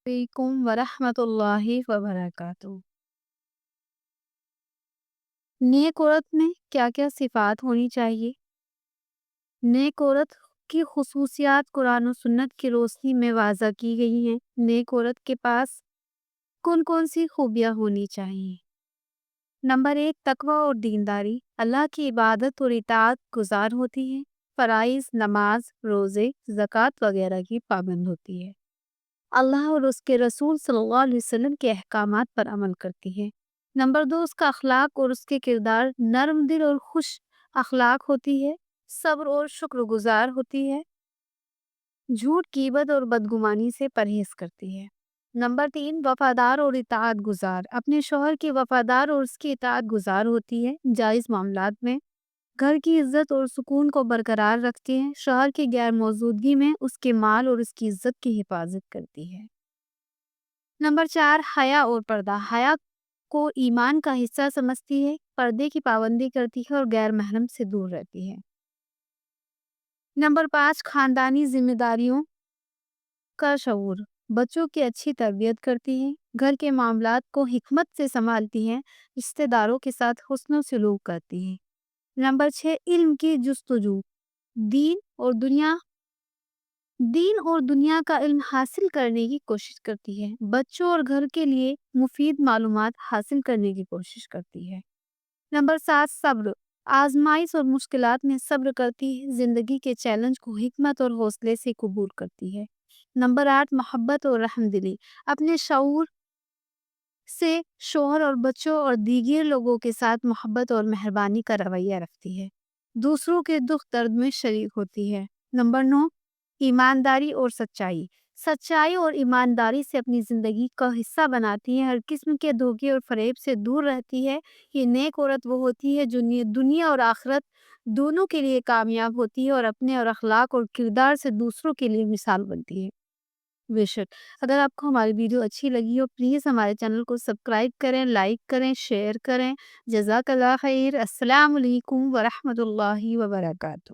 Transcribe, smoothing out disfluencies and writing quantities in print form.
علیکم ورحمۃ اللہ وبرکاتہ۔ نیک عورت میں کیا کیا صفات ہونی چاہیے؟ نیک عورت کی خصوصیات قرآن و سنت کی روشنی میں واضح کی گئی ہیں۔ نیک عورت کے پاس کون کون سی خوبیاں ہونی چاہیے؟ نمبر 1، تقوی اور دینداری، اللہ کی عبادت اور اطاعت گزار ہوتی ہے، فرائض، نماز، روزے، زکوٰۃ وغیرہ کی پابند ہوتی ہے، اللہ اور اس کے رسول صلی اللہ علیہ وسلم کے احکامات پر عمل کرتی ہے۔ نمبر 2، اس کا اخلاق اور اس کے کردار نرم دل اور خوش اخلاق ہوتی ہے، صبر اور شکر گزار ہوتی ہے، جھوٹ، غیبت اور بدگمانی سے پرہیز کرتی ہے۔ نمبر 3، وفادار اور اطاعت گزار، اپنے شوہر کی وفادار اور اس کی اطاعت گزار ہوتی ہے، جائز معاملات میں گھر کی عزت اور سکون کو برقرار رکھتی ہے، شوہر کی غیر موجودگی میں اس کے مال اور اس کی عزت کی حفاظت کرتی ہے۔ نمبر 4، حیا اور پردہ، حیا کو ایمان کا حصہ سمجھتی ہے، پردے کی پابندی کرتی ہے اور غیر محرم سے دور رہتی ہے۔ نمبر 5، خاندانی ذمہ داریوں کا شعور، بچوں کی اچھی تربیت کرتی ہے، گھر کے معاملات کو حکمت سے سنبھالتی ہے، رشتہ داروں کے ساتھ حسن و سلوک کرتی ہے۔ نمبر 6، علم کی جستجو، دین اور دنیا کا علم حاصل کرنے کی کوشش کرتی ہے، بچوں اور گھر کے لیے مفید معلومات حاصل کرنے کی کوشش کرتی ہے۔ نمبر 7، صبر، آزمائش اور مشکلات میں صبر کرتی ہے، زندگی کے چیلنج کو حکمت اور حوصلے سے قبول کرتی ہے۔ نمبر 8، محبت اور رحم دلی، اپنے شعور سے شوہر اور بچوں اور دیگر لوگوں کے ساتھ محبت اور مہربانی کا رویہ رکھتی ہے، دوسروں کے دکھ درد میں شریک ہوتی ہے۔ نمبر 9، ایمانداری اور سچائی اور ایمانداری سے اپنی زندگی کا حصہ بناتی ہے، ہر قسم کے دھوکے اور فریب سے دور رہتی ہے۔ یہ نیک عورت وہ ہوتی ہے جو دنیا اور آخرت دونوں کے لیے کامیاب ہوتی ہے اور اپنے اور اخلاق اور کردار سے دوسروں کے لیے مثال بنتی ہے۔ بے شک اگر آپ کو ہماری ویڈیو اچھی لگی ہو پلیز ہمارے چینل کو سبسکرائب کریں، لائک کریں، شیئر کریں۔ جزاک اللہ خیر۔ السلام علیکم ورحمۃ اللہ وبرکاتہ۔